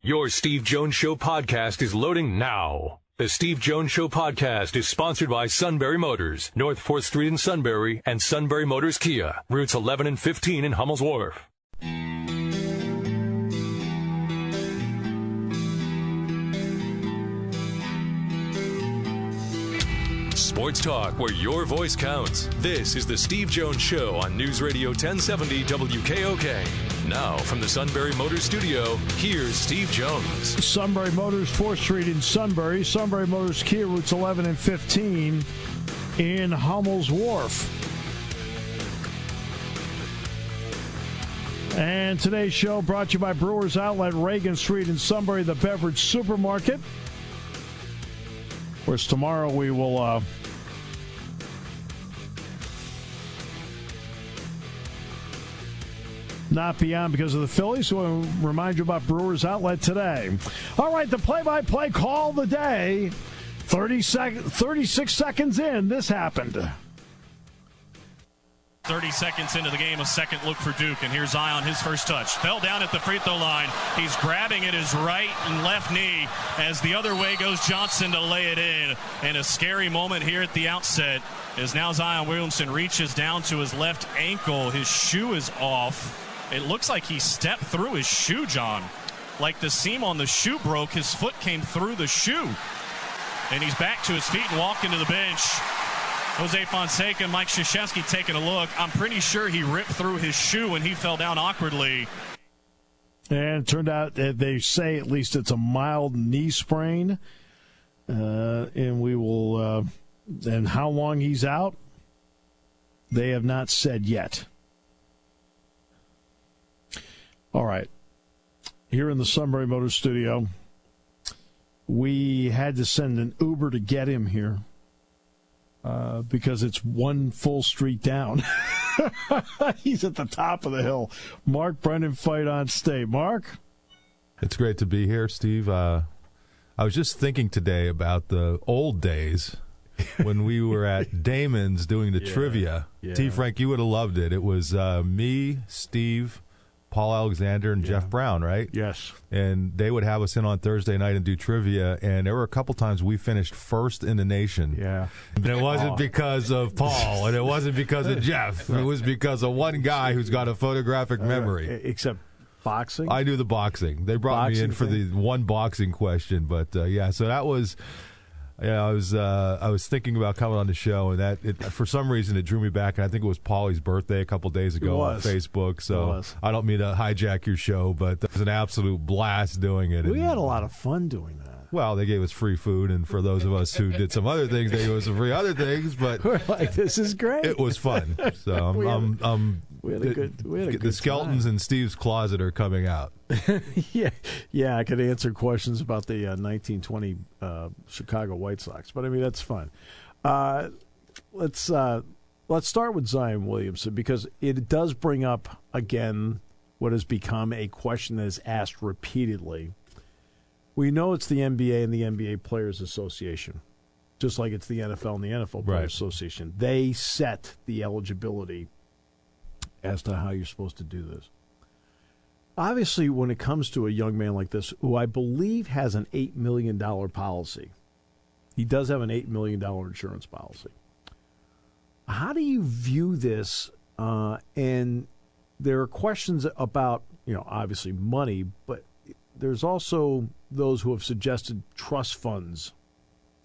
Your Steve Jones Show podcast is loading now. The Steve Jones Show podcast is sponsored by Sunbury Motors, North 4th Street in Sunbury, and Sunbury Motors Kia, routes 11 and 15 in Hummel's Wharf. Sports talk where your voice counts. This is the Steve Jones Show on News Radio 1070 WKOK. Now, from the Sunbury Motors studio, here's Steve Jones. Sunbury Motors, 4th Street in Sunbury. Sunbury Motors Kia, routes 11 and 15 in Hummel's Wharf. And today's show brought to you by Brewers Outlet, Reagan Street in Sunbury, the beverage supermarket. Of course, tomorrow we will not be on because of the Phillies, so we'll remind you about Brewers Outlet today. All right, the play-by-play call of the day. 36 seconds in, this happened. 30 seconds into the game, a second look for Duke, and here's Zion, his first touch. Fell down at the free throw line. He's grabbing at his right and left knee as the other way goes Johnson to lay it in. And a scary moment here at the outset as now Zion Williamson reaches down to his left ankle. His shoe is off. It looks like he stepped through his shoe, John. Like the seam on the shoe broke, his foot came through the shoe. And he's back to his feet and walking to the bench. Jose Fonseca and Mike Krzyzewski taking a look. I'm pretty sure he ripped through his shoe and he fell down awkwardly. And it turned out that they say at least it's a mild knee sprain. And we will, and how long he's out, they have not said yet. All right. Here in the Sunbury Motors studio, we had to send an Uber to get him here because it's one full street down. He's at the top of the hill. Mark Brennan, Fight on State. Mark? It's great to be here, Steve. I was just thinking today about the old days when we were at Damon's doing the trivia. Yeah. T. Frank, you would have loved it. It was me, Steve, Paul Alexander, and Jeff Brown, right? Yes. And they would have us in on Thursday night and do trivia, and there were a couple times we finished first in the nation. Yeah. And it wasn't because of Paul, and it wasn't because of Jeff. It was because of one guy who's got a photographic memory. Except boxing? I do the boxing. They brought me in for the one boxing question, but so that was... Yeah, I was thinking about coming on the show, and for some reason it drew me back. And I think it was Paulie's birthday a couple days ago on Facebook. So I don't mean to hijack your show, but it was an absolute blast doing it. We had a lot of fun doing that. Well, they gave us free food, and for those of us who did some other things, they gave us some free other things. But we're like, this is great. It was fun. So we had a good the skeletons time. in Steve's closet are coming out. Yeah, I could answer questions about the 1920 Chicago White Sox, but I mean that's fun. Let's start with Zion Williamson because it does bring up again what has become a question that is asked repeatedly. We know it's the NBA and the NBA Players Association, just like it's the NFL and the NFL Players Association. They set the eligibility as to how you're supposed to do this. Obviously, when it comes to a young man like this, who I believe has an $8 million policy, he does have an $8 million insurance policy. How do you view this? And there are questions about, obviously money, but there's also those who have suggested trust funds.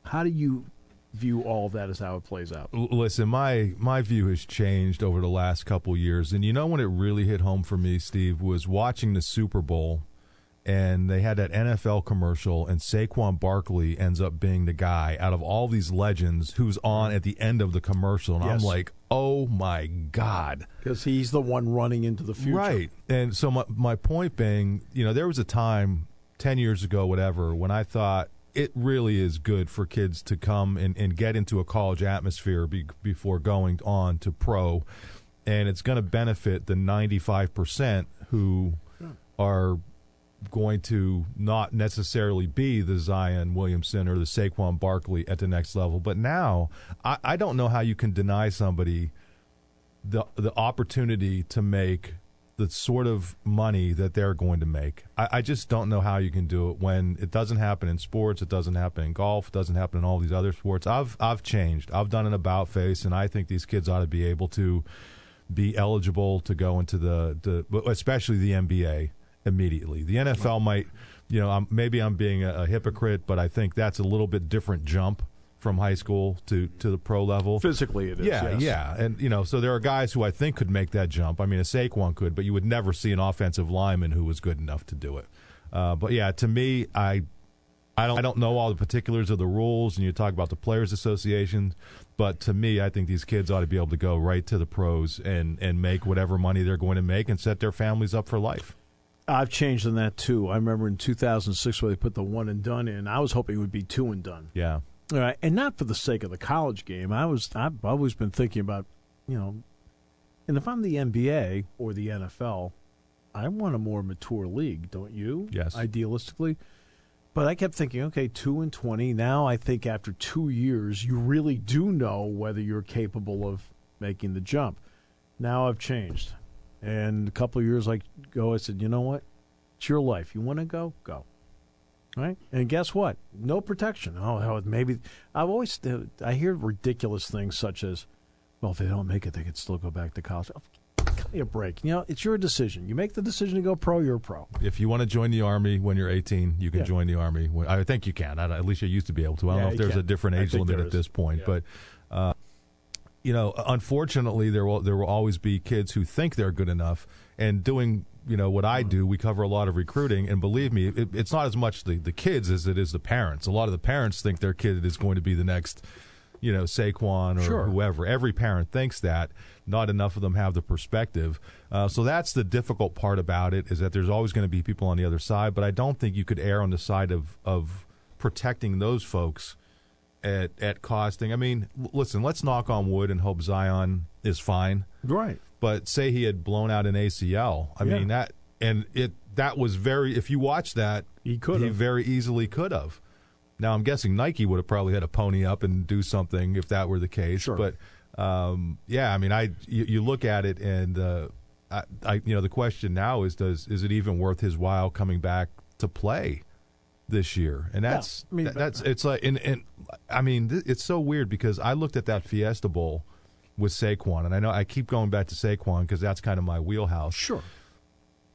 How do you view all of that as how it plays out? Listen, my view has changed over the last couple years. And when it really hit home for me, Steve, was watching the Super Bowl, and they had that NFL commercial, and Saquon Barkley ends up being the guy out of all these legends who's on at the end of the commercial. And I'm like, oh, my God. Because he's the one running into the future. Right. And so my point being, there was a time 10 years ago, whatever, when I thought, it really is good for kids to come and get into a college atmosphere before going on to pro. And it's going to benefit the 95% who are going to not necessarily be the Zion Williamson or the Saquon Barkley at the next level. But now I don't know how you can deny somebody the opportunity to make the sort of money that they're going to make. I just don't know how you can do it when it doesn't happen in sports, it doesn't happen in golf, it doesn't happen in all these other sports. I've changed. I've done an about face, and I think these kids ought to be able to be eligible to go into the especially the NBA immediately. The NFL might, maybe I'm being a hypocrite, but I think that's a little bit different jump from high school to the pro level. Physically it is, yeah, yes. Yeah. And, so there are guys who I think could make that jump. I mean, a Saquon could, but you would never see an offensive lineman who was good enough to do it. But, yeah, to me, I don't know all the particulars of the rules, and you talk about the Players Association, but to me, I think these kids ought to be able to go right to the pros and make whatever money they're going to make and set their families up for life. I've changed on that, too. I remember in 2006 where they put the one and done in. I was hoping it would be two and done. Yeah. All right, and not for the sake of the college game. I've always been thinking about, and if I'm the NBA or the NFL, I want a more mature league, don't you? Yes. Idealistically. But I kept thinking, okay, 2-20. Now I think after 2 years, you really do know whether you're capable of making the jump. Now I've changed. And a couple of years ago, I said, you know what? It's your life. You want to go? Go. Right? And guess what? No protection. Oh, maybe I hear ridiculous things such as, well, if they don't make it, they could still go back to college. Give me a break. It's your decision. You make the decision to go pro, you're pro. If you want to join the Army when you're 18, you can join the Army. I think you can. At least you used to be able to. I don't know if there's a different age limit at this point. Yeah. But, unfortunately, there will always be kids who think they're good enough and doing what I do. We cover a lot of recruiting, and believe me, it's not as much the kids as it is the parents. A lot of the parents think their kid is going to be the next, Saquon or whoever. Every parent thinks that. Not enough of them have the perspective. So that's the difficult part about it, is that there's always going to be people on the other side, but I don't think you could err on the side of protecting those folks at costing. I mean, listen, let's knock on wood and hope Zion is fine. Right. But say he had blown out an ACL. I mean, that was very – if you watch that, he very easily could have. Now, I'm guessing Nike would have probably had to pony up and do something if that were the case. Sure. But, I mean, you look at it and, the question now is it even worth his while coming back to play this year? And it's like – and I mean, it's so weird because I looked at that Fiesta Bowl – with Saquon, and I know I keep going back to Saquon because that's kind of my wheelhouse. Sure.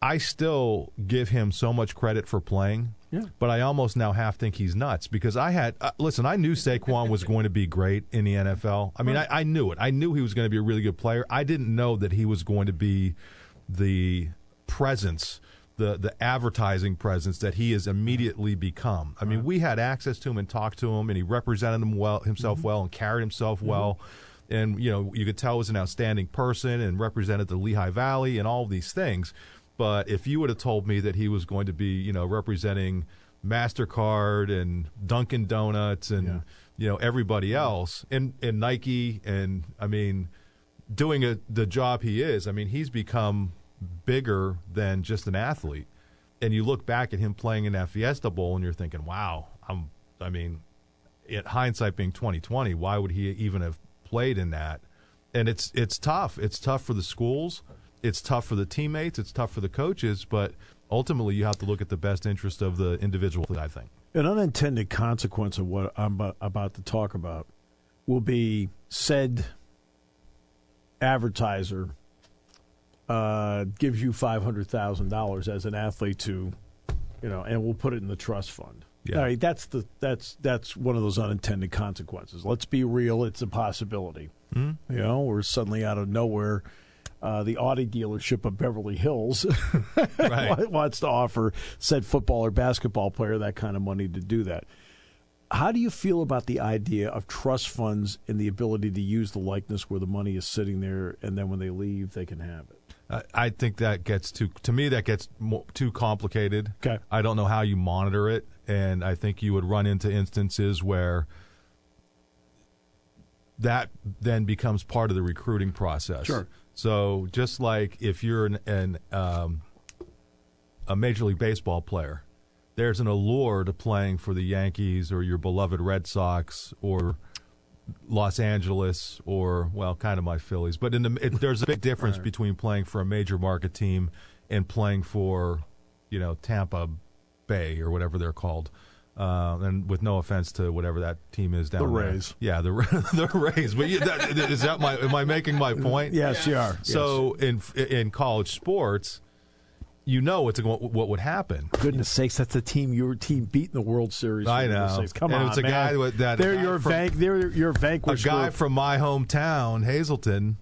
I still give him so much credit for playing, but I almost now half think he's nuts because I knew Saquon was going to be great in the NFL. I mean, I knew it. I knew he was going to be a really good player. I didn't know that he was going to be the presence, the advertising presence that he has immediately become. I mean, we had access to him and talked to him, and he represented himself well and carried himself well. And, you could tell he was an outstanding person and represented the Lehigh Valley and all of these things. But if you would have told me that he was going to be, representing MasterCard and Dunkin' Donuts and, everybody else and Nike and, I mean, doing the job he is, I mean, he's become bigger than just an athlete. And you look back at him playing in that Fiesta Bowl and you're thinking, wow, in hindsight being 2020, why would he even have played in that? And it's tough. It's tough for the schools. It's tough for the teammates. It's tough for the coaches. But ultimately, you have to look at the best interest of the individual, I think. An unintended consequence of what I'm about to talk about will be said advertiser gives you $500,000 as an athlete to, and we'll put it in the trust fund. Yeah. All right, that's one of those unintended consequences. Let's be real; it's a possibility. Mm-hmm. We're suddenly out of nowhere. The Audi dealership of Beverly Hills wants to offer said football or basketball player that kind of money to do that. How do you feel about the idea of trust funds and the ability to use the likeness where the money is sitting there, and then when they leave, they can have it? I think that gets too complicated. Okay. I don't know how you monitor it, and I think you would run into instances where that then becomes part of the recruiting process. Sure. So just like if you're a Major League Baseball player, there's an allure to playing for the Yankees or your beloved Red Sox or Los Angeles or, well, kind of my Phillies. But there's a big difference between playing for a major market team and playing for, Tampa Bay or whatever they're called. And with no offense to whatever that team is down there. The Rays. Yeah, the Rays. But am I making my point? Yes, you are. So in college sports, what would happen. Goodness sakes, that's your team beat in the World Series. I know. Come on, it's a man. guy They're your vanquish. A guy from my hometown, Hazleton,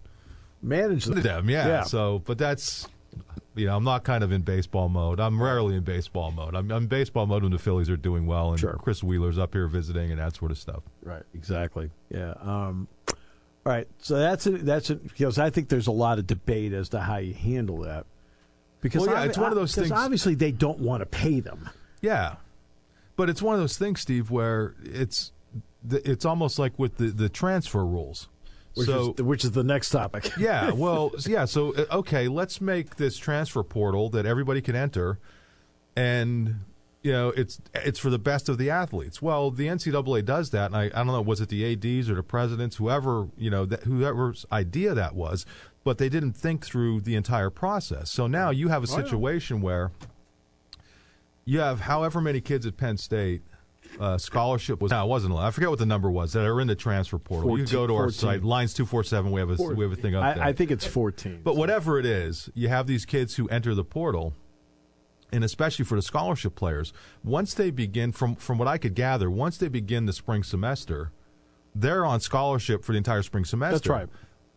managed them. Yeah. So, but that's. I'm not kind of in baseball mode. I'm rarely in baseball mode. I'm in baseball mode when the Phillies are doing well and Chris Wheeler's up here visiting and that sort of stuff. Right, exactly. Yeah. All right, so that's it. Because I think there's a lot of debate as to how you handle that. Because it's one of those things. Obviously, they don't want to pay them. Yeah, but it's one of those things, Steve, where it's almost like with the transfer rules. Which is the next topic. Yeah, well, yeah. So okay, let's make this transfer portal that everybody can enter, and it's for the best of the athletes. Well, the NCAA does that, and I don't know, was it the ADs or the presidents, whoever's idea that was, but they didn't think through the entire process. So now you have a situation where you have however many kids at Penn State. Scholarship was it wasn't. I forget what the number was that are in the transfer portal. 14, you can go to 14. Our site, Lines 247. We have a thing up there. I think it's 14. But whatever it is, you have these kids who enter the portal, and especially for the scholarship players, once they begin, from what I could gather, once they begin the spring semester, they're on scholarship for the entire spring semester. That's right.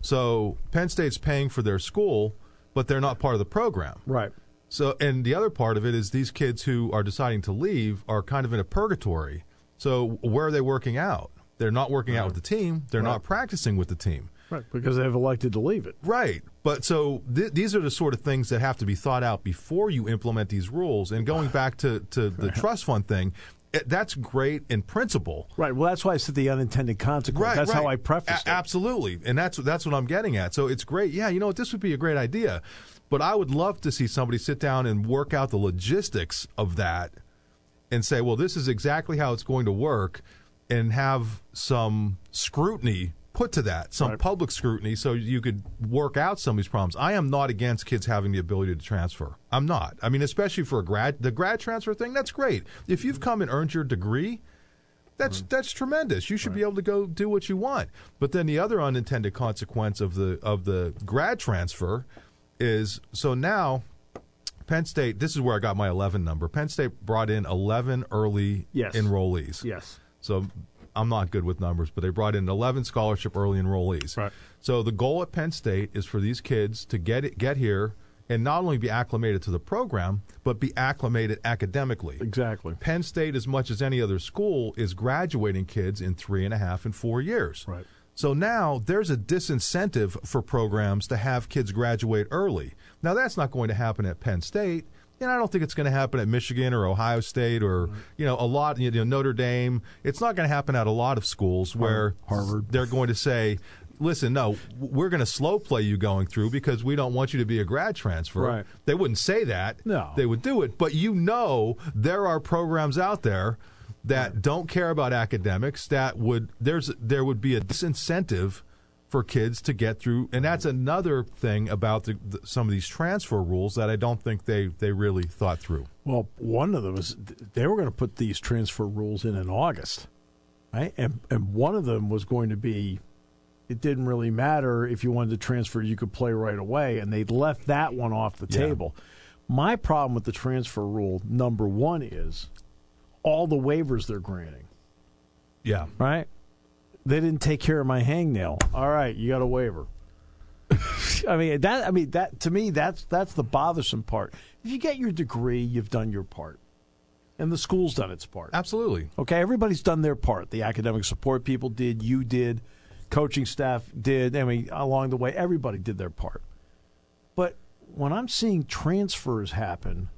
So Penn State's paying for their school, but they're not part of the program. Right. So, and the other part of it is these kids who are deciding to leave are kind of in a purgatory. So where are they working out? They're not working out with the team. They're not practicing with the team. Right, because they've elected to leave it. Right. But so these are the sort of things that have to be thought out before you implement these rules. And going back to the trust fund thing, that's great in principle. Right. Well, that's why I said the unintended consequence. Right, that's how I prefaced it. Absolutely. And that's what I'm getting at. So it's great. Yeah, this would be a great idea. But I would love to see somebody sit down and work out the logistics of that and say, well, this is exactly how it's going to work, and have some scrutiny put to that, some public scrutiny, so you could work out some of these problems. I am not against kids having the ability to transfer. I'm not. I mean, especially for the grad transfer thing, that's great. If you've come and earned your degree, that's tremendous. You should be able to go do what you want. But then the other unintended consequence of the grad transfer is, so now Penn State, this is where I got my 11 number. Penn State brought in 11 early enrollees. Yes. So I'm not good with numbers, but they brought in 11 scholarship early enrollees. Right. So the goal at Penn State is for these kids to get here and not only be acclimated to the program, but be acclimated academically. Exactly. Penn State, as much as any other school, is graduating kids in 3.5 and 4 years. Right. So now there's a disincentive for programs to have kids graduate early. Now, that's not going to happen at Penn State, and I don't think it's going to happen at Michigan or Ohio State or a lot, Notre Dame. It's not going to happen at a lot of schools where Harvard. They're going to say, listen, no, we're going to slow play you going through because we don't want you to be a grad transfer. Right. They wouldn't say that. No. They would do it. But there are programs out there that don't care about academics, there would be a disincentive for kids to get through. And that's another thing about some of these transfer rules that I don't think they really thought through. Well, one of them is they were going to put these transfer rules in August, right? And one of them was going to be, it didn't really matter if you wanted to transfer, you could play right away, and they left that one off the table. My problem with the transfer rule, number one, is all the waivers they're granting. Yeah. Right? They didn't take care of my hangnail. All right, you got a waiver. that to me, that's the bothersome part. If you get your degree, you've done your part. And the school's done its part. Absolutely. Okay, everybody's done their part. The academic support people did, you did, coaching staff did. Along the way, everybody did their part. But when I'm seeing transfers happen,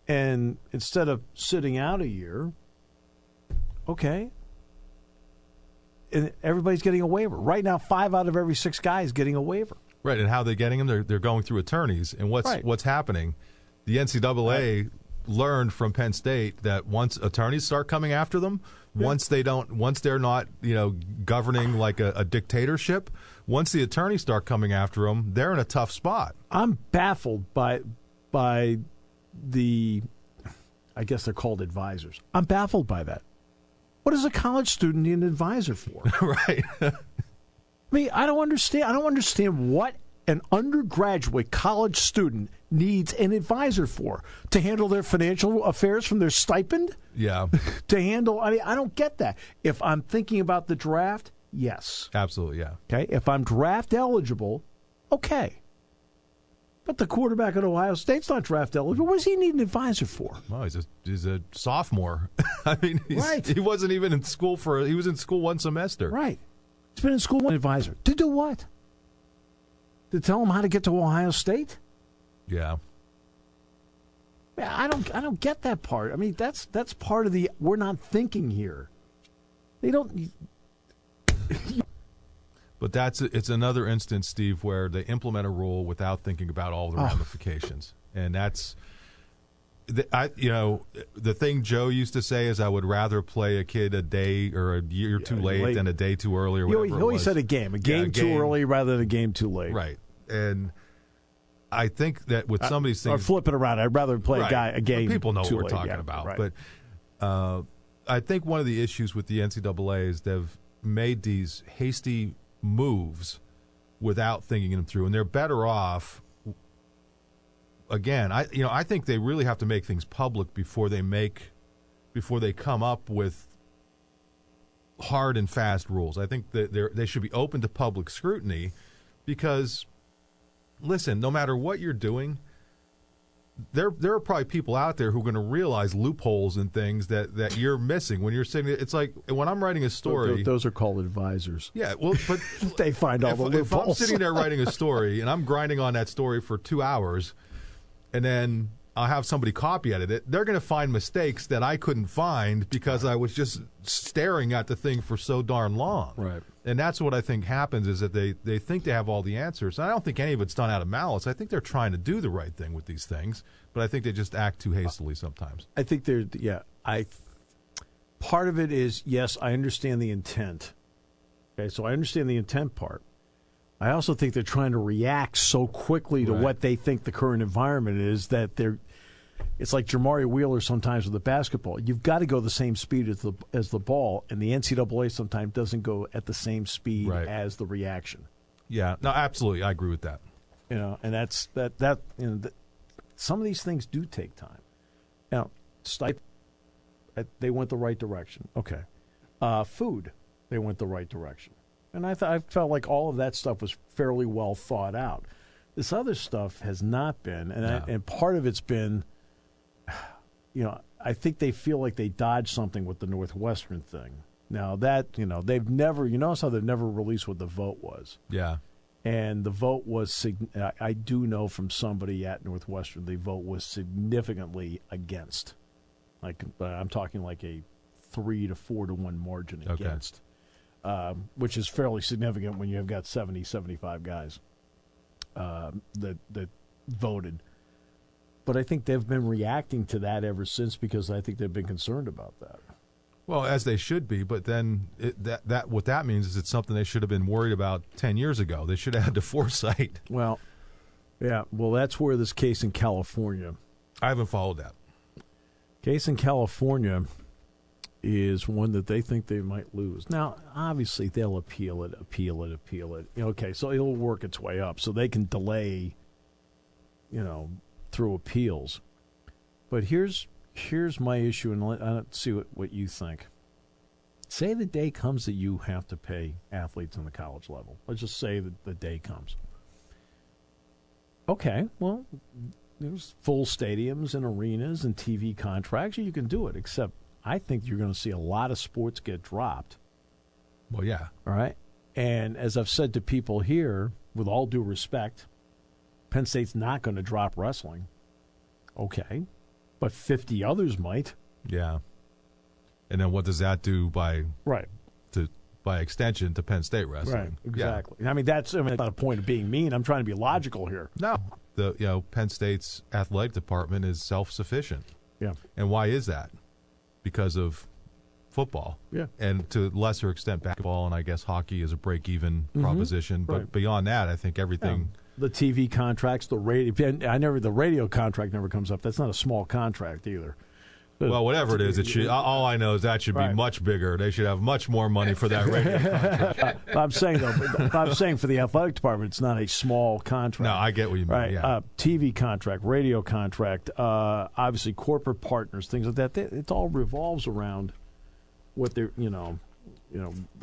and instead of sitting out a year, okay, and everybody's getting a waiver. Right now, 5 out of every 6 guys getting a waiver. Right, and how are they getting them? They're going through attorneys. And what's happening? The NCAA learned from Penn State that once attorneys start coming after them, once they're not, governing like a dictatorship, once the attorneys start coming after them, they're in a tough spot. I'm baffled by the, I guess they're called advisors. I'm baffled by that. What does a college student need an advisor for? Right. I mean, I don't understand what an undergraduate college student needs an advisor for. To handle their financial affairs from their stipend? Yeah. To handle, I don't get that. If I'm thinking about the draft, yes. Absolutely, yeah. Okay. If I'm draft eligible, okay. But the quarterback at Ohio State's not draft eligible. What does he need an advisor for? Well, he's a sophomore. I mean, right. He wasn't even in school he was in school one semester. Right. He's been in school one advisor. To do what? To tell him how to get to Ohio State? Yeah. I don't get that part. I mean, that's part of the we're not thinking here. They don't. But it's another instance, Steve, where they implement a rule without thinking about all the ramifications, and that's the thing Joe used to say is I would rather play a kid a day or a year too late than a day too early or whatever. He always said a game too early rather than a game too late. Right, and I think that with some of these things, or flip it around, I'd rather play a game. People know too what we're late. talking about, right. But I think one of the issues with the NCAA is they've made these hasty moves without thinking them through, and they're better off. Again, I think they really have to make things public before they come up with hard and fast rules. I think that they should be open to public scrutiny because, listen, no matter what you're doing, there are probably people out there who are going to realize loopholes and things that you're missing when you're sitting. It's like when I'm writing a story. Those are called advisors. Yeah, well, but they find all the loopholes. If I'm sitting there writing a story and I'm grinding on that story for 2 hours, and then I'll have somebody copy edit it, they're going to find mistakes that I couldn't find because I was just staring at the thing for so darn long. Right. And that's what I think happens is that they think they have all the answers. And I don't think any of it's done out of malice. I think they're trying to do the right thing with these things, but I think they just act too hastily sometimes. I think part of it is, yes, I understand the intent. Okay, so I understand the intent part. I also think they're trying to react so quickly to what they think the current environment is that it's like Jamari Wheeler sometimes with the basketball. You've got to go the same speed as the ball, and the NCAA sometimes doesn't go at the same speed as the reaction. Yeah, no, absolutely, I agree with that. And that's some of these things do take time. Now, they went the right direction. Okay, food, they went the right direction. And I felt like all of that stuff was fairly well thought out. This other stuff has not been, and part of it's been, I think they feel like they dodged something with the Northwestern thing. Now that they've never, notice how they've never released what the vote was. Yeah, and the vote was, I do know from somebody at Northwestern, the vote was significantly against. Like I'm talking like a 3 to 4 to 1 margin against. Which is fairly significant when you have got 70, 75 guys that voted. But I think they've been reacting to that ever since because I think they've been concerned about that. Well, as they should be, but then what that means is it's something they should have been worried about 10 years ago. They should have had the foresight. Well, yeah. Well, that's where this case in California. I haven't followed that. Case in California is one that they think they might lose. Now, obviously, they'll appeal it. Okay, so it'll work its way up. So they can delay, through appeals. But here's my issue, and let's see what you think. Say the day comes that you have to pay athletes on the college level. Let's just say that the day comes. Okay, well, there's full stadiums and arenas and TV contracts. You can do it, except I think you're going to see a lot of sports get dropped. Well, yeah. All right. And as I've said to people here, with all due respect, Penn State's not going to drop wrestling. Okay. But 50 others might. Yeah. And then what does that do by extension to Penn State wrestling? Right. Exactly. Yeah. I mean, that's not a point of being mean. I'm trying to be logical here. No. The Penn State's athletic department is self-sufficient. Yeah. And why is that? Because of football. Yeah. And to a lesser extent basketball, and I guess hockey is a break-even proposition. But Right. beyond that, I think everything... The TV contracts, the radio. The radio contract never comes up. That's not a small contract either. Well, whatever it is, it should. All I know is that should be much bigger. They should have much more money for that radio contract. I'm saying for the athletic department, it's not a small contract. No, I get what you mean. Right. Yeah. TV contract, radio contract, obviously corporate partners, things like that. It all revolves around what they're, the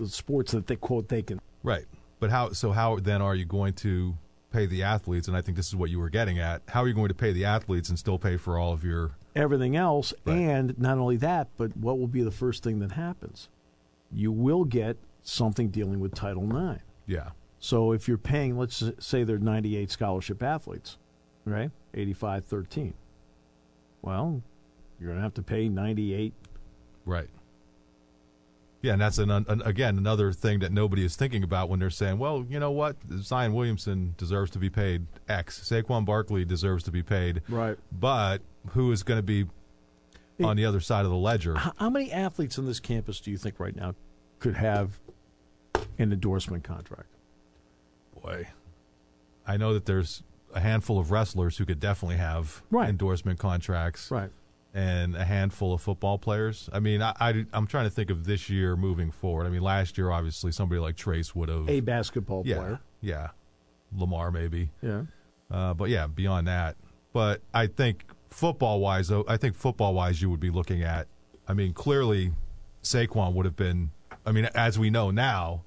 sports that they quote they can. Right. But how then are you going to pay the athletes? And I think this is what you were getting at. How are you going to pay the athletes and still pay for all of your everything else? Right. And not only that, but what will be the first thing that happens? You will get something dealing with Title IX. Yeah. So if you're paying, let's say they're 98 scholarship athletes, right? 85-13. Well, you're going to have to pay 98. Right. Yeah, and that's again another thing that nobody is thinking about when they're saying, well, you know what, Zion Williamson deserves to be paid X, Saquon Barkley deserves to be paid, right? But who is going to be on the other side of the ledger? How many athletes on this campus do you think right now could have an endorsement contract? Boy, I know that there's a handful of wrestlers who could definitely have endorsement contracts. Right. And a handful of football players. I mean, I'm trying to think of this year moving forward. I mean, last year, obviously, somebody like Trace would have. A basketball player. Yeah. Lamar, maybe. Yeah. But, yeah, beyond that. But I think football-wise, you would be looking at, I mean, clearly Saquon would have been, I mean, as we know now,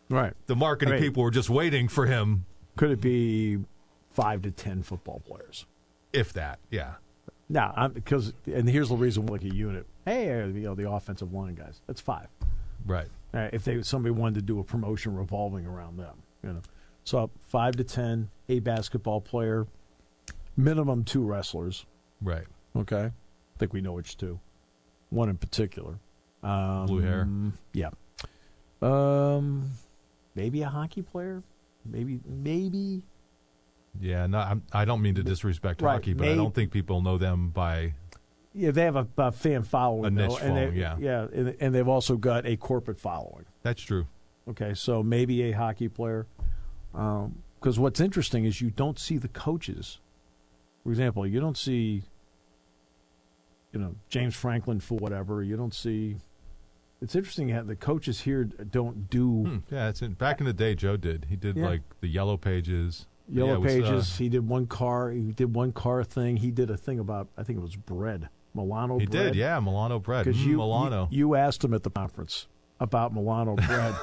right? The marketing people were just waiting for him. Could it be 5 to 10 football players? If that, yeah. No, and here's the reason: like a unit. Hey, the offensive line guys. That's 5. Right. If somebody wanted to do a promotion revolving around them, So 5 to 10, a basketball player, minimum 2 wrestlers. Right. Okay. I think we know which 2. One in particular. Blue hair. Yeah. Maybe a hockey player. Maybe. Yeah, no, I don't mean to disrespect hockey, but I don't think people know them by. Yeah, they have a fan following, a niche following. Yeah, and they've also got a corporate following. That's true. Okay, so maybe a hockey player. Because what's interesting is you don't see the coaches. For example, you don't see, James Franklin for whatever. You don't see. It's interesting how the coaches here don't do. Yeah, back in the day, Joe did. He did like the Yellow Pages. Yellow Pages. He did one car. He did one car thing. He did a thing about, I think it was bread, Milano bread. He did, yeah, Milano bread. Because Milano. You asked him at the conference about Milano bread,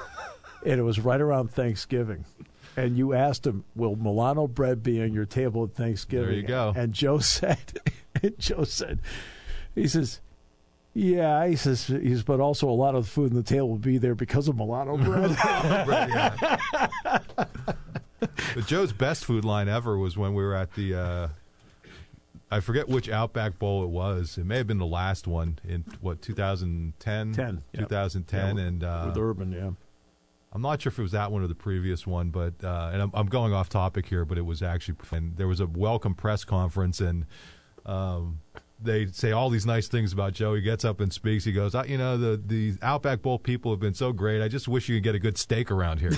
and it was right around Thanksgiving. And you asked him, "Will Milano bread be on your table at Thanksgiving?" There you go. And Joe said, he says. Yeah, he says, but also a lot of the food on the table will be there because of Milano bread. But Joe's best food line ever was when we were at the, I forget which Outback Bowl it was. It may have been the last one in, 2010? 2010. Yeah, and with Urban, yeah. I'm not sure if it was that one or the previous one, but and I'm going off topic here, but it was actually, and there was a welcome press conference, and they say all these nice things about Joe. He gets up and speaks. He goes, the Outback Bowl people have been so great. I just wish you could get a good steak around here.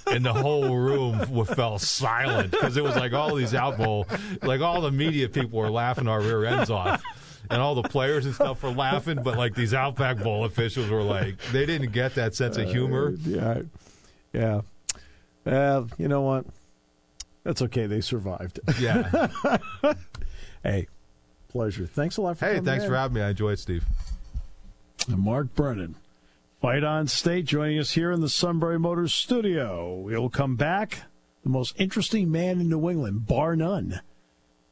And the whole room fell silent because it was like all these Out Bowl, like all the media people were laughing our rear ends off. And all the players and stuff were laughing, but like these Outback Bowl officials were like, they didn't get that sense of humor. Yeah. You know what? That's okay. They survived. Yeah. Hey, pleasure. Thanks a lot for coming thanks in. for having me. I enjoyed it, Steve. And Mark Brennan, Fight on State, joining us here in the Sunbury Motors studio. We'll come back. The most interesting man in New England, bar none.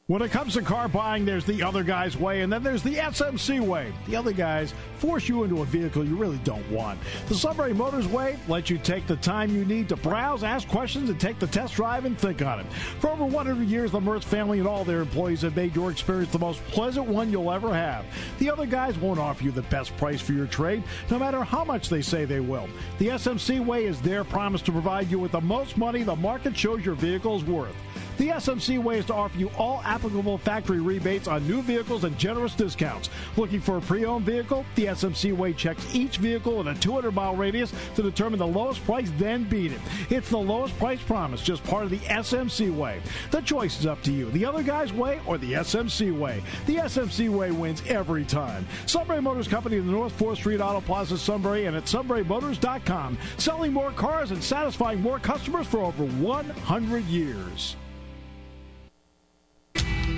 When it comes to car buying, there's the other guy's way, and then there's the SMC way. The other guys force you into a vehicle you really don't want. The Sunbury Motors way lets you take the time you need to browse, ask questions, and take the test drive and think on it. For over 100 years, the Mertz family and all their employees have made your experience the most pleasant one you'll ever have. The other guys won't offer you the best price for your trade, no matter how much they say they will. The SMC way is their promise to provide you with the most money the market shows your vehicle is worth. The SMC way is to offer you all applicable factory rebates on new vehicles and generous discounts. Looking for a pre-owned vehicle? The SMC way checks each vehicle in a 200-mile radius to determine the lowest price, then beat it. It's the lowest price promise, just part of the SMC way. The choice is up to you. The other guy's way or the SMC way. The SMC way wins every time. Sunbury Motors Company in the North 4th Street Auto Plaza, Sunbury, and at sunburymotors.com. Selling more cars and satisfying more customers for over 100 years.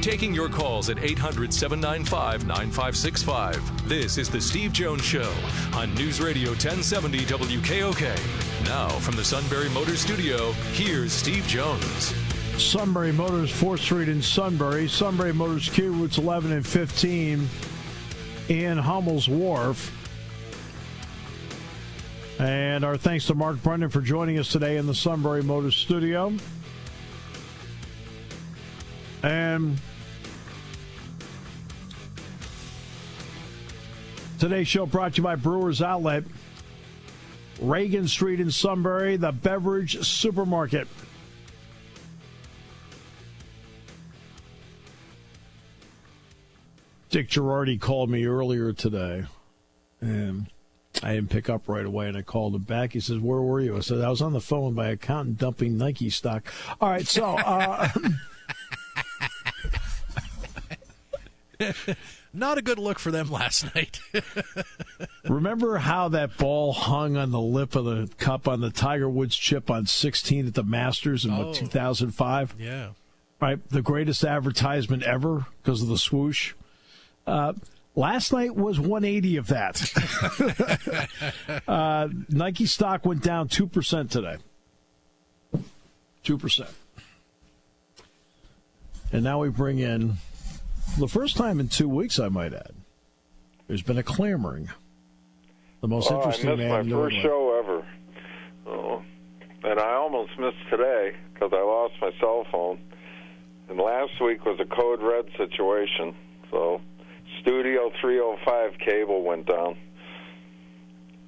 Taking your calls at 800-795-9565. This is the Steve Jones Show on News Radio 1070 WKOK. Now, from the Sunbury Motors Studio, here's Steve Jones. Sunbury Motors, 4th Street in Sunbury. Sunbury Motors Kia, routes 11 and 15 in Hummel's Wharf. And our thanks to Mark Brennan for joining us today in the Sunbury Motors Studio. And today's show brought to you by Brewers Outlet, Reagan Street in Sunbury, the beverage supermarket. Dick Girardi called me earlier today, and I didn't pick up right away, and I called him back. He says, "Where were you?" I said, "I was on the phone with my accountant dumping Nike stock." All right, so... Not a good look for them last night. Remember how that ball hung on the lip of the cup on the Tiger Woods chip on 16 at the Masters in 2005? Yeah. Right, the greatest advertisement ever because of the swoosh. Last night was 180 of that. Nike stock went down 2% today. 2%. And now we bring in, the first time in 2 weeks, I might add, there's been a clamoring. The most interesting man in the world. I missed my first show ever. Oh, and I almost missed today because I lost my cell phone. And last week was a code red situation. So Studio 305 cable went down.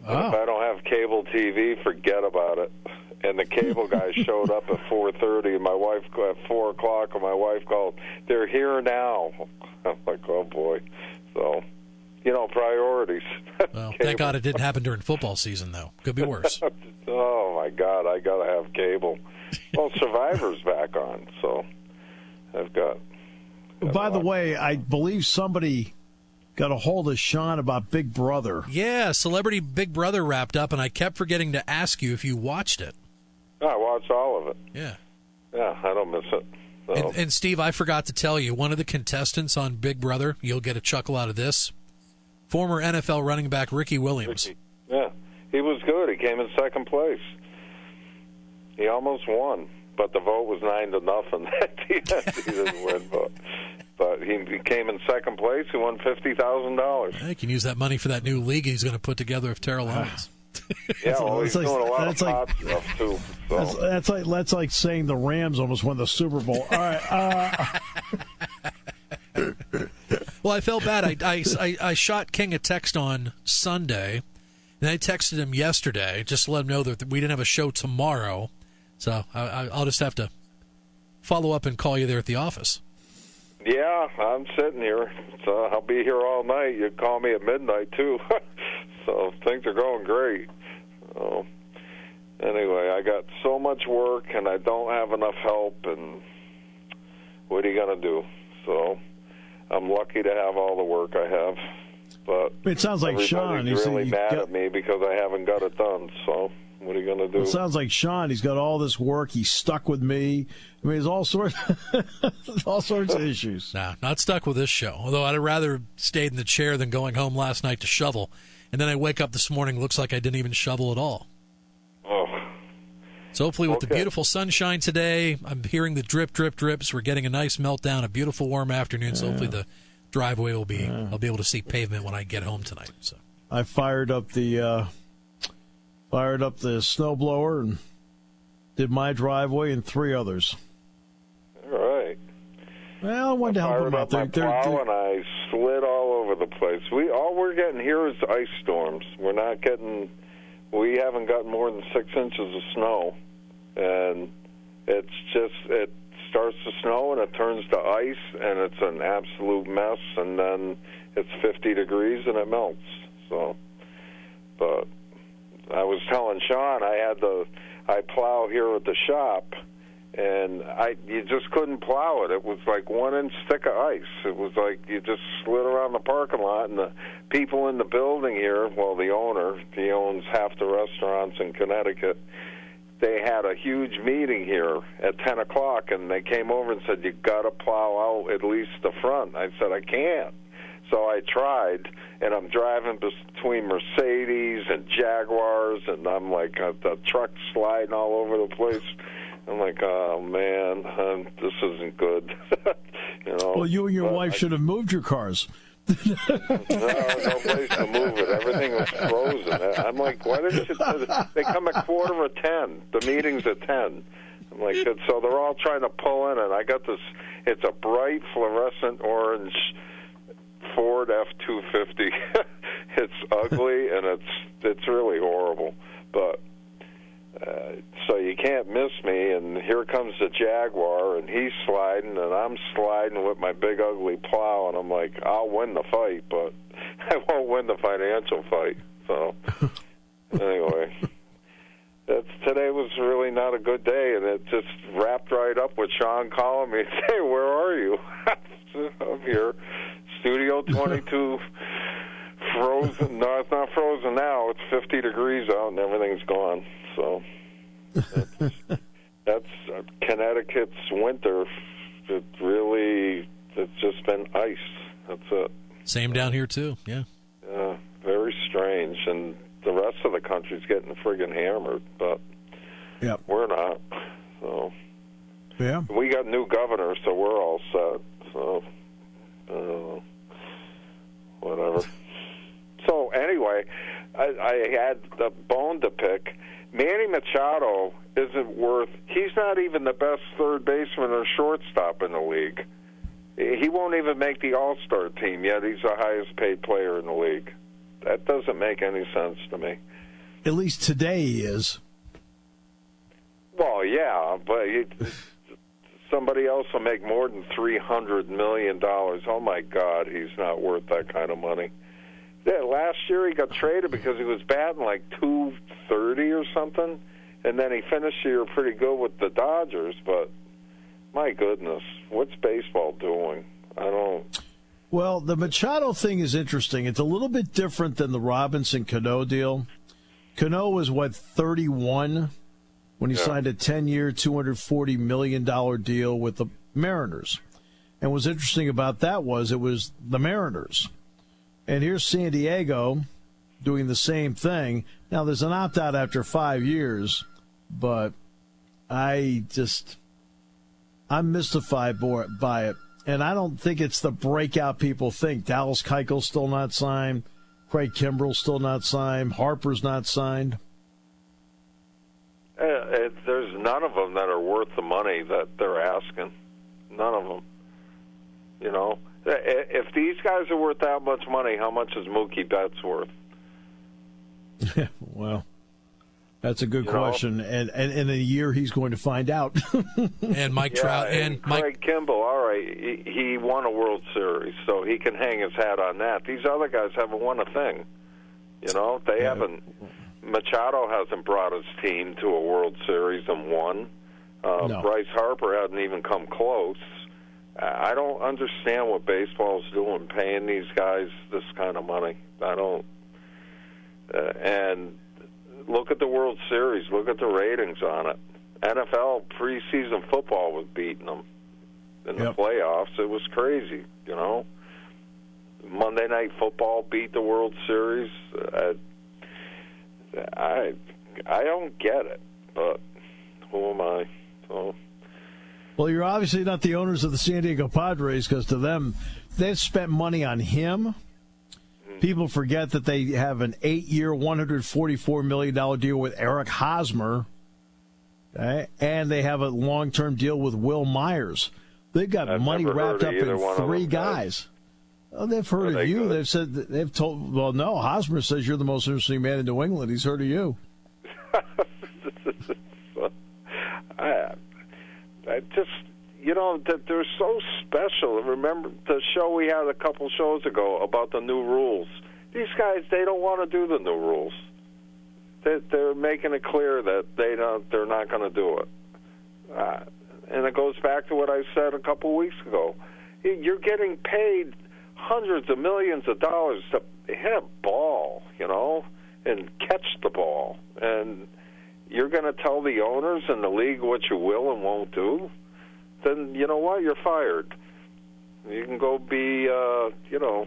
Oh. If I don't have cable TV, forget about it. And the cable guy showed up at 4:30, and my wife at 4 o'clock, and my wife called, "They're here now." I'm like, oh boy. So, priorities. Well, thank God it didn't happen during football season, though. Could be worse. Oh my God, I gotta have cable. Well, Survivor's back on, so I've got. By the way, I believe somebody got a hold of Sean about Big Brother. Yeah, Celebrity Big Brother wrapped up, and I kept forgetting to ask you if you watched it. I watched all of it. Yeah. Yeah, I don't miss it. So. And Steve, I forgot to tell you, one of the contestants on Big Brother, you'll get a chuckle out of this, former NFL running back Ricky Williams. Yeah, he was good. He came in second place. He almost won, but the vote was 9-0 at the end. He didn't win, but he came in second place. He won $50,000. He can use that money for that new league he's going to put together with Terrell Owens. Yeah, well, he's doing a lot of hot stuff too. So. That's like saying the Rams almost won the Super Bowl. All right. Well, I felt bad. I shot King a text on Sunday, and I texted him yesterday just to let him know that we didn't have a show tomorrow. So I'll just have to follow up and call you there at the office. Yeah, I'm sitting here. So I'll be here all night. You call me at midnight, too. So things are going great. So, anyway, I got so much work, and I don't have enough help, and what are you going to do? So I'm lucky to have all the work I have. But it sounds like Sean. He's really mad at me because I haven't got it done. So what are you going to do? It sounds like Sean. He's got all this work. He's stuck with me. I mean, there's all sorts of issues. Nah, not stuck with this show. Although I'd have rather stayed in the chair than going home last night to shovel. And then I wake up this morning, looks like I didn't even shovel at all. Oh. So hopefully with the beautiful sunshine today, I'm hearing the drip, drip, drips. We're getting a nice meltdown, a beautiful warm afternoon. So hopefully the driveway will be, I'll be able to see pavement when I get home tonight. So I fired up the snowblower and did my driveway and 3 others. All right. Well, I wanted to help them out. My plow and I slid all over the place. All we're getting here is ice storms. We haven't gotten more than 6 inches of snow, and it's starts to snow and it turns to ice, and it's an absolute mess, and then it's 50 degrees and it melts. So, but I was telling Sean I plow here at the shop, and you just couldn't plow it. It was like 1 inch thick of ice. It was like you just slid around the parking lot, and the people in the building here, well, the owner, he owns half the restaurants in Connecticut, they had a huge meeting here at 10 o'clock, and they came over and said, you got to plow out at least the front. I said, I can't. So I tried, and I'm driving between Mercedes and Jaguars, and I'm like, the truck's sliding all over the place. I'm like, oh, man, this isn't good. Well, you and your wife should have moved your cars. No place to move it. Everything was frozen. I'm like, why didn't you? They come at 9:45. The meeting's at 10. I'm like, so they're all trying to pull in, and I got this. It's a bright fluorescent orange Ford F-250. It's ugly, and it's really horrible. But so you can't miss me, and here comes the Jaguar, and he's sliding, and I'm sliding with my big ugly plow, and I'm like, I'll win the fight, but I won't win the financial fight. So anyway, today was really not a good day, and it just wrapped right up with Sean calling me and saying, where are you? I'm here, Studio 22, frozen. No, it's not frozen now. It's 50 degrees out, and everything's gone. So that's Connecticut's winter. It's just been ice. That's it. Same down here, too, yeah. Very strange. And the rest of the country's getting friggin' hammered, but we're not. So yeah, we got new governor, so we're all set. So whatever. So anyway, I had the bone to pick. Manny Machado isn't worth. He's not even the best third baseman or shortstop in the league. He won't even make the All-Star team, yet he's the highest paid player in the league. That doesn't make any sense to me. At least today he is. Well, yeah, but somebody else will make more than $300 million. Oh, my God, he's not worth that kind of money. Yeah, last year he got traded because he was batting like .230 or something, and then he finished the year pretty good with the Dodgers, but my goodness, what's baseball doing? I don't... Well, the Machado thing is interesting. It's a little bit different than the Robinson-Cano deal. Cano was, 31 when he signed a 10-year, $240 million deal with the Mariners. And what's interesting about that was it was the Mariners. And here's San Diego doing the same thing. Now, there's an opt-out after 5 years, but I'm mystified by it. And I don't think it's the breakout people think. Dallas Keuchel's still not signed. Craig Kimbrell's still not signed. Harper's not signed. There's none of them that are worth the money that they're asking. None of them. You know? If these guys are worth that much money, how much is Mookie Betts worth? Well, that's a good question. And in a year, he's going to find out. And Mike Trout and Craig Kimbrell, all right, he won a World Series, so he can hang his hat on that. These other guys haven't won a thing. You know, they haven't. Machado hasn't brought his team to a World Series and won. No. Bryce Harper hasn't even come close. I don't understand what baseball's doing, paying these guys this kind of money. I don't. And look at the World Series. Look at the ratings on it. NFL preseason football was beating them in the playoffs. It was crazy, you know. Monday Night Football beat the World Series. I don't get it, but who am I? So. Well, you're obviously not the owners of the San Diego Padres, because to them, they've spent money on him. People forget that they have an 8-year, $144 million deal with Eric Hosmer, okay? And they have a long-term deal with Will Myers. They've got money wrapped up in 3 guys. Oh, they've heard of you. They've said they've told. Well, no, Hosmer says you're the most interesting man in New England. He's heard of you. I just, they're so special. Remember the show we had a couple shows ago about the new rules? These guys, they don't want to do the new rules. They're making it clear that they're not going to do it. And it goes back to what I said a couple weeks ago. You're getting paid hundreds of millions of dollars to hit a ball, and catch the ball. And you're going to tell the owners and the league what you will and won't do? Then you know what? You're fired. You can go be, you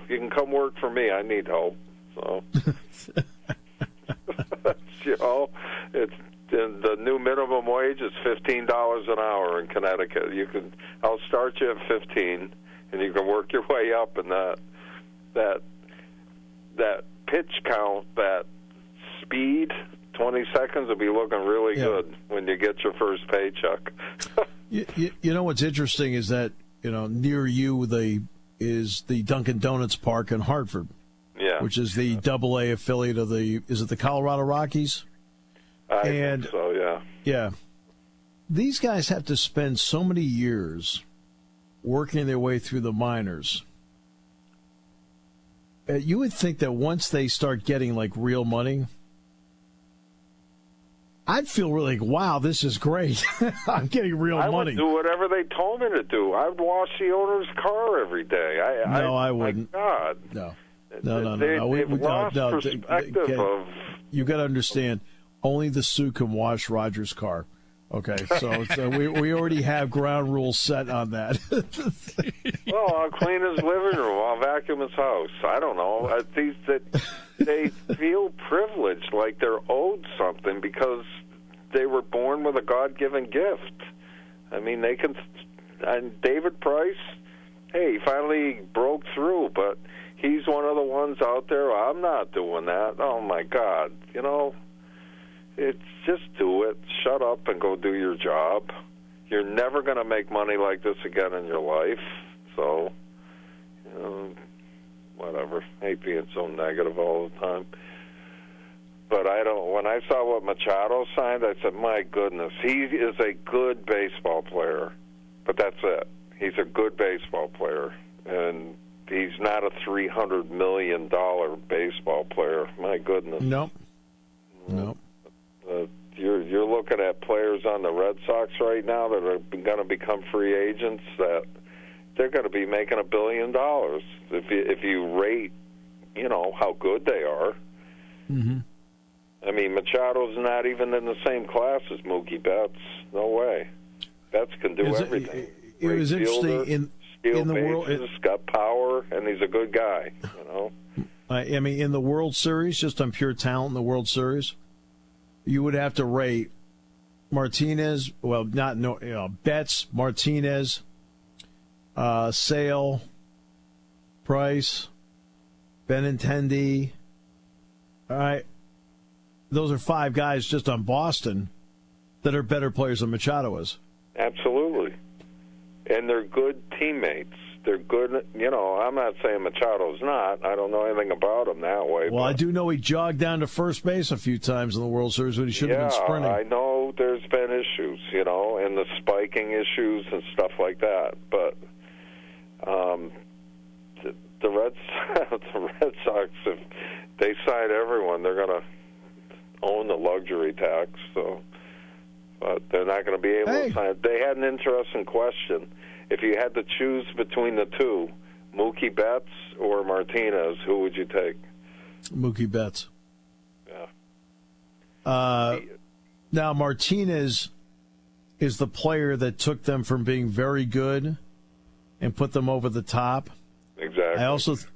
can come work for me. I need help. So, it's the new minimum wage is $15 an hour in Connecticut. I'll start you at 15, and you can work your way up. And that pitch count, that speed, 20 seconds will be looking really good when you get your first paycheck. You know what's interesting is that near you is the Dunkin' Donuts Park in Hartford, which is the AA affiliate of is it the Colorado Rockies? I think so, yeah. Yeah. These guys have to spend so many years working their way through the minors. You would think that once they start getting like real money, I'd feel really like, wow, this is great. I'm getting real money. I would do whatever they told me to do. I would wash the owner's car every day. I wouldn't. My God. No. They've lost perspective of... You got to understand, only the Sioux can wash Roger's car. Okay, so we already have ground rules set on that. Well, I'll clean his living room. I'll vacuum his house. I don't know. They feel privileged, like they're owed something because they were born with a God-given gift. I mean, they can. And David Price, hey, he finally broke through, but he's one of the ones out there. I'm not doing that. Oh my God, It's just do it. Shut up and go do your job. You're never going to make money like this again in your life. So, whatever. I hate being so negative all the time. But when I saw what Machado signed, I said, my goodness, he is a good baseball player. But that's it. He's a good baseball player. And he's not a $300 million baseball player. My goodness. Nope. You're looking at players on the Red Sox right now that are going to become free agents that they're going to be making $1 billion if you rate, how good they are. Mm-hmm. I mean, Machado's not even in the same class as Mookie Betts. No way. Betts can do everything. It was interesting in the world. He's got power, and he's a good guy. I mean, in the World Series, just on pure talent in the World Series, you would have to rate Martinez. Well, Betts, Martinez, Sale, Price, Benintendi. All right, those are 5 guys just on Boston that are better players than Machado is. Absolutely, and they're good teammates. They're good. I'm not saying Machado's not. I don't know anything about him that way. Well, I do know he jogged down to first base a few times in the World Series when he should have been sprinting. I know there's been issues, and the spiking issues and stuff like that. But the Red Sox, if they sign everyone, they're going to own the luxury tax. So, but they're not going to be able to sign. They had an interesting question. If you had to choose between the two, Mookie Betts or Martinez, who would you take? Mookie Betts. Yeah. Now, Martinez is the player that took them from being very good and put them over the top. Exactly.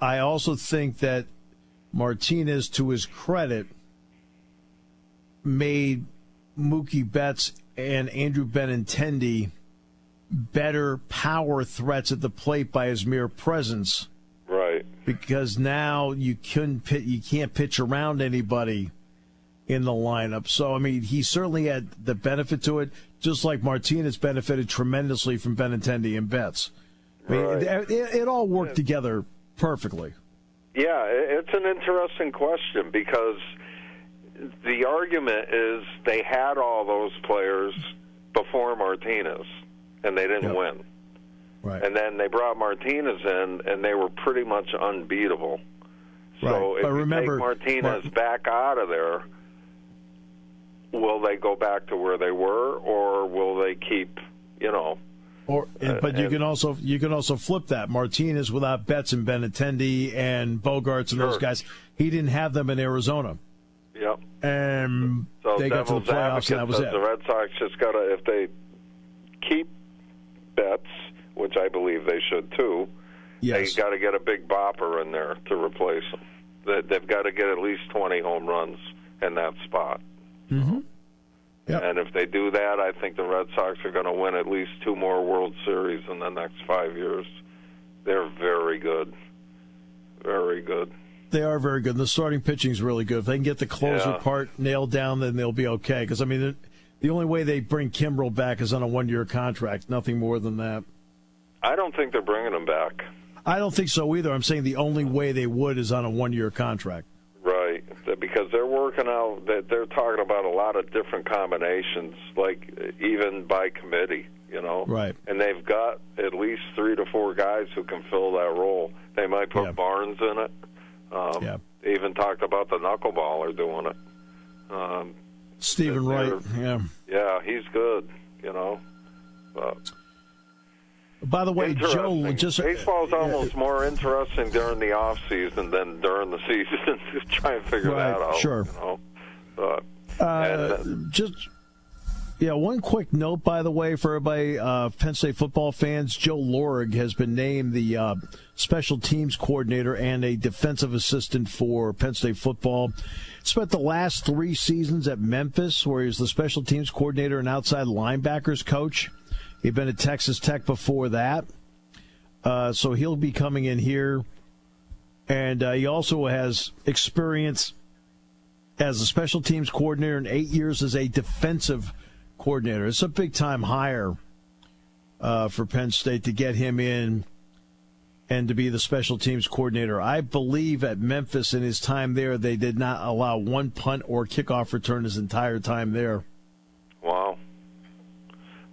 I also think that Martinez, to his credit, made Mookie Betts and Andrew Benintendi better power threats at the plate by his mere presence. Right. Because now you can't pitch around anybody in the lineup. So, I mean, he certainly had the benefit to it, just like Martinez benefited tremendously from Benintendi and Betts. I mean, it all worked together perfectly. Yeah, it's an interesting question because the argument is they had all those players before Martinez, and they didn't win. Right. And then they brought Martinez in, and they were pretty much unbeatable. So right. if you take Martinez back out of there, will they go back to where they were, or will they keep, But you can also flip that. Martinez without Betts and Benintendi and Bogarts and those guys, he didn't have them in Arizona. Yep. And so they got to the playoffs, and that was it. The Red Sox just got to, if they keep Betts, which I believe they should too, they got to get a big bopper in there to replace him. They've got to get at least 20 home runs in that spot. Mm-hmm. Yep. And if they do that, I think the Red Sox are going to win at least 2 more World Series in the next 5 years. They're very good. Very good. They are very good. The starting pitching is really good. If they can get the closer part nailed down, then they'll be okay. Because, I mean, the only way they bring Kimbrel back is on a 1-year contract, nothing more than that. I don't think they're bringing him back. I don't think so either. I'm saying the only way they would is on a 1-year contract. Right, because they're working out, they're talking about a lot of different combinations, like even by committee, Right. And they've got at least 3 to 4 guys who can fill that role. They might put Barnes in it. They even talked about the knuckleballer doing it. Stephen Wright, Yeah, he's good, But by the way, Joe, baseball's almost more interesting during the off season than during the season to try and figure that out. Sure. One quick note, by the way, for everybody, Penn State football fans, Joe Lorig has been named the special teams coordinator and a defensive assistant for Penn State football. Spent the last 3 seasons at Memphis, where he was the special teams coordinator and outside linebackers coach. He'd been at Texas Tech before that. So he'll be coming in here. And he also has experience as a special teams coordinator and 8 years as a defensive coordinator. It's a big-time hire for Penn State to get him in and to be the special teams coordinator. I believe at Memphis in his time there, they did not allow 1 punt or kickoff return his entire time there. Wow.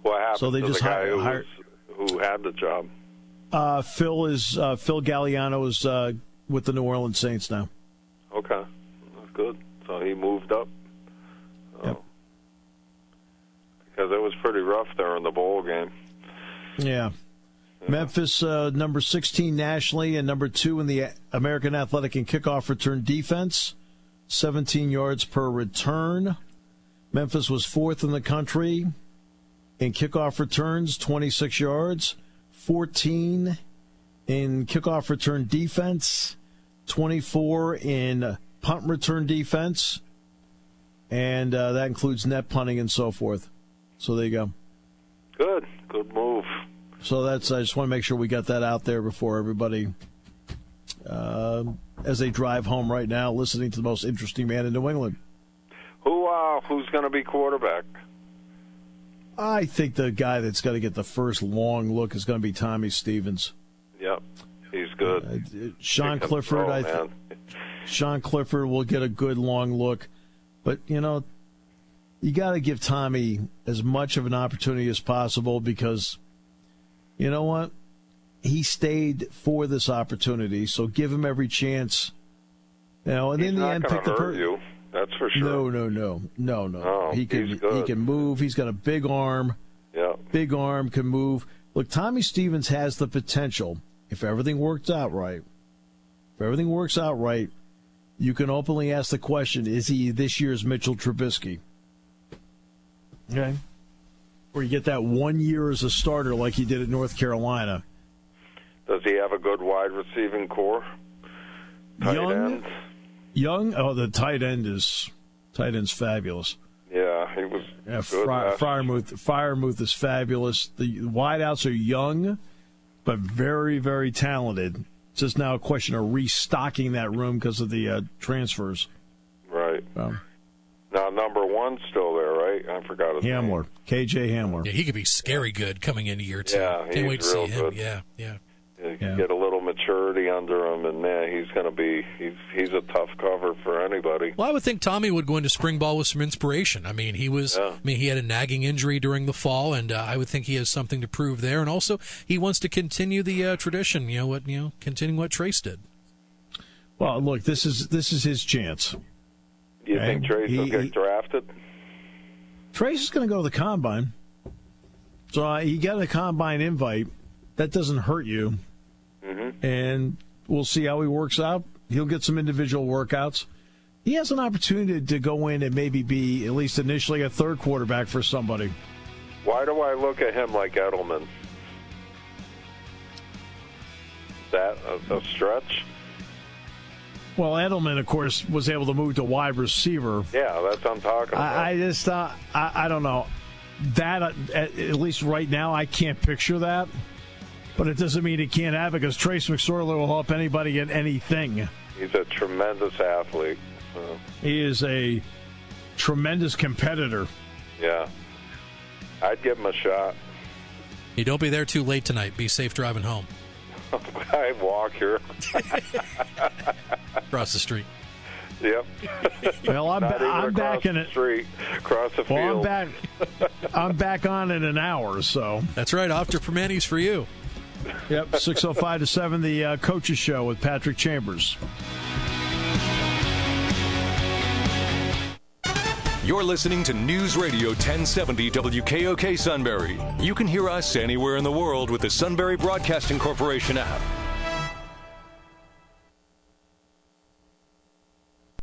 What happened so they to just the guy who had the job? Phil Galliano is with the New Orleans Saints now. Okay, that's good. So he moved up. Yep. Because it was pretty rough there in the bowl game. Yeah. Memphis, number 16 nationally and number 2 in the American Athletic and Kickoff Return Defense, 17 yards per return. Memphis was 4th in the country in kickoff returns, 26 yards, 14 in kickoff return defense, 24 in punt return defense, and that includes net punting and so forth. So there you go. Good move. So I just want to make sure we got that out there before everybody, as they drive home right now, listening to the most interesting man in New England. Who's going to be quarterback? I think the guy that's going to get the first long look is going to be Tommy Stevens. Yep, he's good. Sean Clifford, Sean Clifford will get a good long look, but you got to give Tommy as much of an opportunity as possible because, you know what, he stayed for this opportunity, so give him every chance. And he's in the end, pick the person. That's for sure. No. Oh, he can move. He's got a big arm. Yeah. Big arm, can move. Look, Tommy Stevens has the potential, if everything works out right, you can openly ask the question, is he this year's Mitchell Trubisky? Okay. Or you get that 1 year as a starter like he did at North Carolina. Does he have a good wide receiving core? Young? Oh, the tight end's fabulous. Yeah, he was good. Freiermuth is fabulous. The wideouts are young, but very, very talented. It's just now a question of restocking that room because of the transfers. Right. Now, number 1's still there, right? I forgot his name. KJ Hamler. Yeah, he could be scary good coming into year 2. Yeah, Can't wait to see him. Good. Yeah. You can get a little maturity under him, and man, he's going to be he's a tough cover for anybody. Well, I would think Tommy would go into spring ball with some inspiration. I mean, he had a nagging injury during the fall, and I would think he has something to prove there. And also, he wants to continue the tradition. Continuing what Trace did. Well, look, this is his chance. Do you think Trace will get drafted? Trace is going to go to the combine. So he got a combine invite. That doesn't hurt you. Mm-hmm. And we'll see how he works out. He'll get some individual workouts. He has an opportunity to go in and maybe be, at least initially, a third quarterback for somebody. Why do I look at him like Edelman? Is that a stretch? Well, Edelman, of course, was able to move to wide receiver. Yeah, that's what I'm talking about. I just I don't know. That, at least right now, I can't picture that. But it doesn't mean he can't have it, because Trace McSorley will help anybody get anything. He's a tremendous athlete. He is a tremendous competitor. Yeah. I'd give him a shot. Hey, don't be there too late tonight. Be safe driving home. I walk here. Across the street. Yep. Well, I'm back in it. Street, across the field. I'm back on in an hour, so. That's right. After Permanis for you. Yep, 6:05 to 7, the Coaches Show with Patrick Chambers. You're listening to News Radio 1070 WKOK Sunbury. You can hear us anywhere in the world with the Sunbury Broadcasting Corporation app.